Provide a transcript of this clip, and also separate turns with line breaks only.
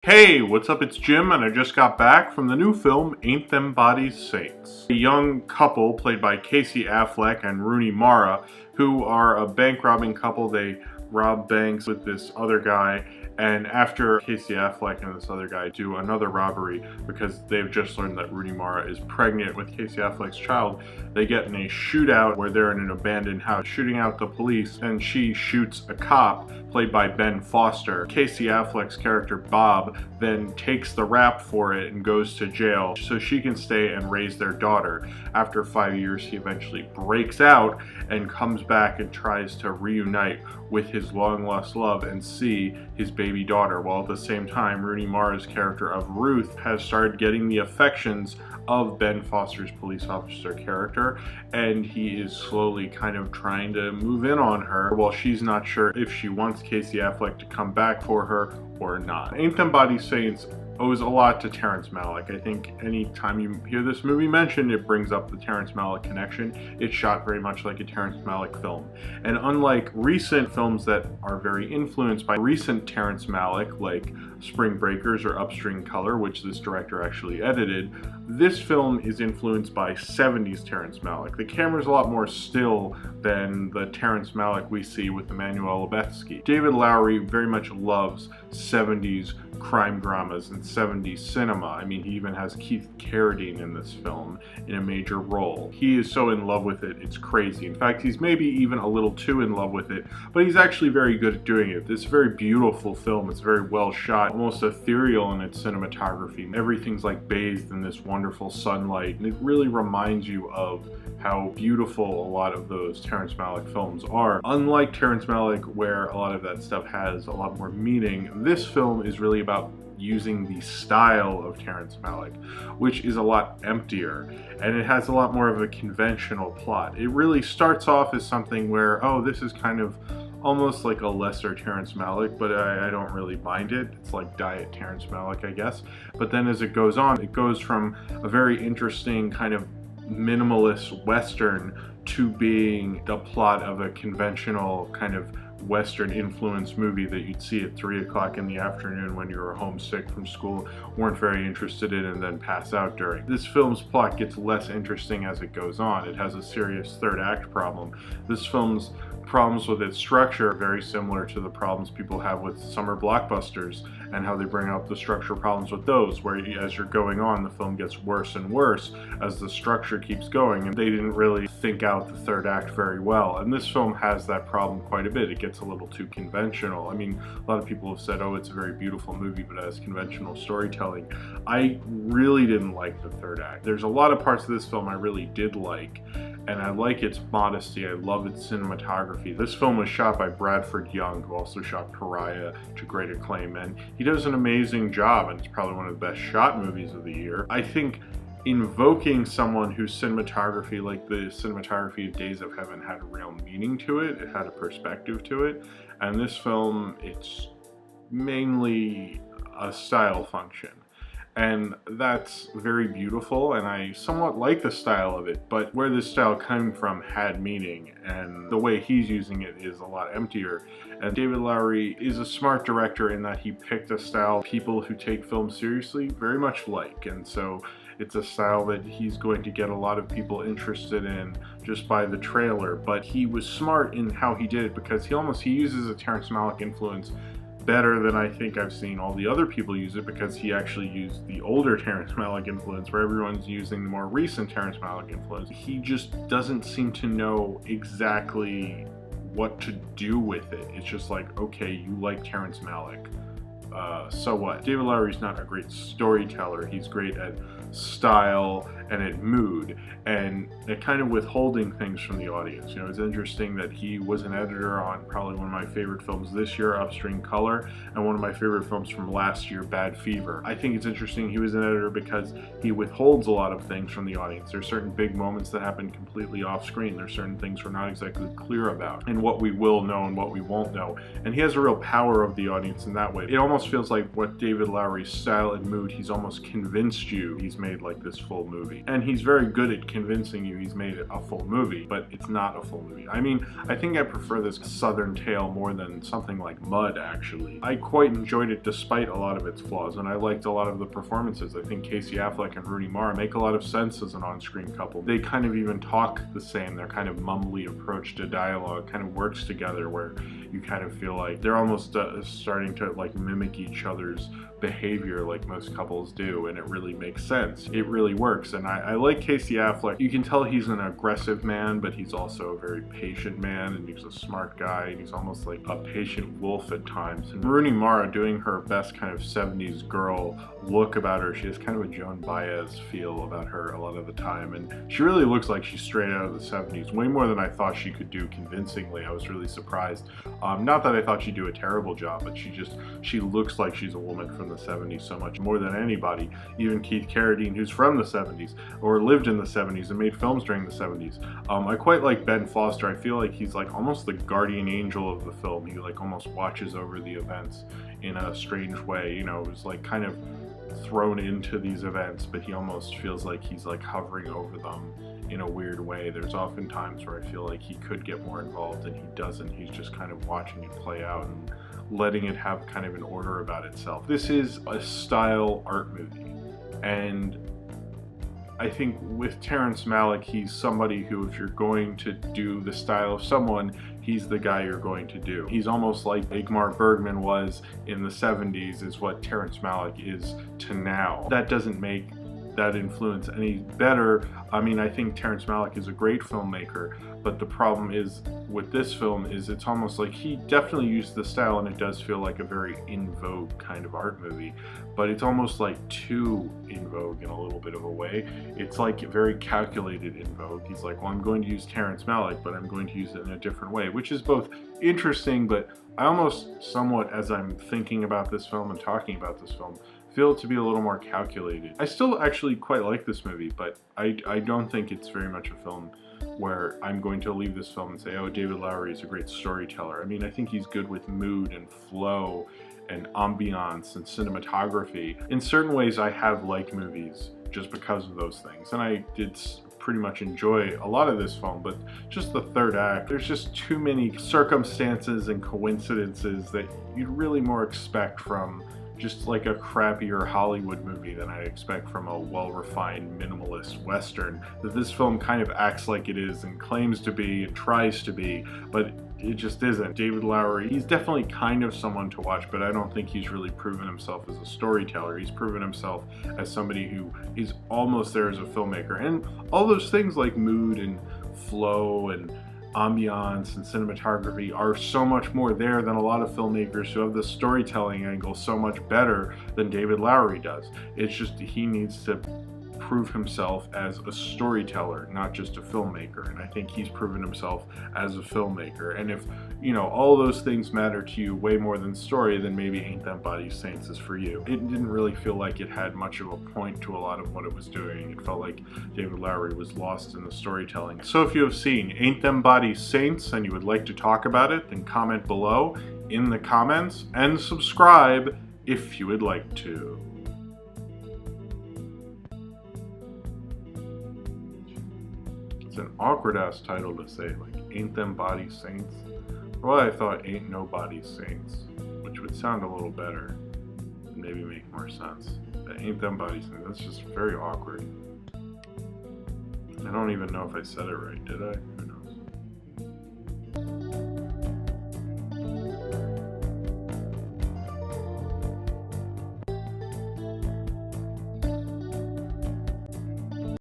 Hey, what's up? It's Jim, and I just got back from the new film, Ain't Them Bodies Saints. A young couple, played by Casey Affleck and Rooney Mara, who are a bank robbing couple. They rob banks with this other guy, and after Casey Affleck and this other guy do another robbery, because they've just learned that Rooney Mara is pregnant with Casey Affleck's child, they get in a shootout where they're in an abandoned house, shooting out the police, and she shoots a cop, played by Ben Foster. Casey Affleck's character, Bob, then takes the rap for it and goes to jail so she can stay and raise their daughter. After 5 years, he eventually breaks out and comes back and tries to reunite with his long-lost love and see his baby daughter, while at the same time, Rooney Mara's character of Ruth has started getting the affections of Ben Foster's police officer character, and he is slowly kind of trying to move in on her while she's not sure if she wants Casey Affleck to come back for her or not. Ain't Them Bodies Saints owes a lot to Terrence Malick. I think anytime you hear this movie mentioned, it brings up the Terrence Malick connection. It's shot very much like a Terrence Malick film. And unlike recent films that are very influenced by recent Terrence Malick, like Spring Breakers or Upstream Color, which this director actually edited, this film is influenced by 70s Terrence Malick. The camera's a lot more still than the Terrence Malick we see with Emmanuel Lubezki. David Lowery very much loves 70s crime dramas and 70s cinema. I mean, he even has Keith Carradine in this film in a major role. He is so in love with it, it's crazy. In fact, he's maybe even a little too in love with it, but he's actually very good at doing it. This is a very beautiful film. It's very well shot, almost ethereal in its cinematography. Everything's like bathed in this wonderful sunlight, and it really reminds you of how beautiful a lot of those Terrence Malick films are. Unlike Terrence Malick, where a lot of that stuff has a lot more meaning, this film is really about using the style of Terrence Malick, which is a lot emptier, and it has a lot more of a conventional plot. It really starts off as something where, oh, this is kind of almost like a lesser Terrence Malick, but I don't really mind it. It's like diet Terrence Malick, I guess. But then as it goes on, it goes from a very interesting kind of minimalist Western to being the plot of a conventional kind of Western influenced movie that you'd see at 3 o'clock in the afternoon when you were homesick from school, weren't very interested in, and then pass out during. This film's plot gets less interesting as it goes on. It has a serious third act problem. This film's problems with its structure are very similar to the problems people have with summer blockbusters and how they bring up the structure problems with those, where as you're going on, the film gets worse and worse as the structure keeps going, and they didn't really think out the third act very well. And this film has that problem quite a bit. It gets a little too conventional. I mean, a lot of people have said, oh, it's a very beautiful movie, but it has conventional storytelling. I really didn't like the third act. There's a lot of parts of this film I really did like, and I like its modesty. I love its cinematography. This film was shot by Bradford Young, who also shot Pariah to great acclaim, and he does an amazing job, and it's probably one of the best shot movies of the year. I think invoking someone whose cinematography, like the cinematography of Days of Heaven, had a real meaning to it. It had a perspective to it. And this film, it's mainly a style function. And that's very beautiful, and I somewhat like the style of it, but where this style came from had meaning, and the way he's using it is a lot emptier. And David Lowery is a smart director in that he picked a style people who take film seriously very much like, and so it's a style that he's going to get a lot of people interested in just by the trailer. But he was smart in how he did it, because he uses a Terrence Malick influence better than I think I've seen all the other people use it, because he actually used the older Terrence Malick influence where everyone's using the more recent Terrence Malick influence. He just doesn't seem to know exactly what to do with it. It's just like, okay, you like Terrence Malick, so what? David Lowery's not a great storyteller. He's great at style and at mood, and at kind of withholding things from the audience. You know, it's interesting that he was an editor on probably one of my favorite films this year, Upstream Color, and one of my favorite films from last year, Bad Fever. I think it's interesting he was an editor because he withholds a lot of things from the audience. There's certain big moments that happen completely off screen. There's certain things we're not exactly clear about, and what we will know and what we won't know. And he has a real power of the audience in that way. It almost feels like what David Lowery's style and mood, he's almost convinced you he's made like this full movie. movie. And he's very good at convincing you he's made a full movie, but it's not a full movie. I mean, I think I prefer this Southern Tale more than something like Mud, actually. I quite enjoyed it despite a lot of its flaws, and I liked a lot of the performances. I think Casey Affleck and Rooney Mara make a lot of sense as an on-screen couple. They kind of even talk the same. Their kind of mumbly approach to dialogue kind of works together, where you kind of feel like they're almost starting to like mimic each other's behavior like most couples do, and it really makes sense. It really works, and I like Casey Affleck. You can tell he's an aggressive man, but he's also a very patient man, and he's a smart guy, and he's almost like a patient wolf at times. And Rooney Mara doing her best kind of 70s girl look about her. She has kind of a Joan Baez feel about her a lot of the time, and she really looks like she's straight out of the 70s, way more than I thought she could do convincingly. I was really surprised. Not that I thought she'd do a terrible job, but she looks like she's a woman from the 70s so much more than anybody. Even Keith Carradine, who's from the 70s or lived in the 70s and made films during the 70s. I quite like Ben Foster. I feel like he's like almost the guardian angel of the film. He like almost watches over the events in a strange way. You know, it was like kind of thrown into these events, but he almost feels like he's like hovering over them in a weird way. There's often times where I feel like he could get more involved and he doesn't. He's just kind of watching it play out and letting it have kind of an order about itself. This is a style art movie, and I think with Terrence Malick, he's somebody who, if you're going to do the style of someone, he's the guy you're going to do. He's almost like Ingmar Bergman was in the 70s, is what Terrence Malick is to now. That doesn't make that influence any better. I mean, I think Terrence Malick is a great filmmaker, but the problem is with this film is it's almost like he definitely used the style, and it does feel like a very in vogue kind of art movie, but it's almost like too in vogue in a little bit of a way. It's like very calculated in vogue. He's like, well, I'm going to use Terrence Malick, but I'm going to use it in a different way, which is both interesting, but I almost somewhat, as I'm thinking about this film and talking about this film, feel it to be a little more calculated. I still actually quite like this movie, but I don't think it's very much a film where I'm going to leave this film and say, oh, David Lowery is a great storyteller. I mean, I think he's good with mood and flow and ambiance and cinematography. In certain ways, I have liked movies just because of those things, and I did pretty much enjoy a lot of this film, but just the third act, there's just too many circumstances and coincidences that you'd really more expect from just like a crappier Hollywood movie than I expect from a well-refined minimalist Western, that this film kind of acts like it is and claims to be and tries to be, but it just isn't. David Lowery, he's definitely kind of someone to watch, but I don't think he's really proven himself as a storyteller. He's proven himself as somebody who is almost there as a filmmaker. And all those things like mood and flow and ambiance and cinematography are so much more there than a lot of filmmakers who have the storytelling angle so much better than David Lowery does. It's just he needs to prove himself as a storyteller, not just a filmmaker, and I think he's proven himself as a filmmaker. And if, you know, all those things matter to you way more than story, then maybe Ain't Them Bodies Saints is for you. It didn't really feel like it had much of a point to a lot of what it was doing. It felt like David Lowery was lost in the storytelling. So if you have seen Ain't Them Bodies Saints and you would like to talk about it, then comment below in the comments and subscribe if you would like to. It's an awkward ass title to say, like Ain't Them Bodies Saints. Well, I thought Ain't No Bodies Saints, which would sound a little better and maybe make more sense. But Ain't Them Bodies Saints, that's just very awkward. I don't even know if I said it right, did I?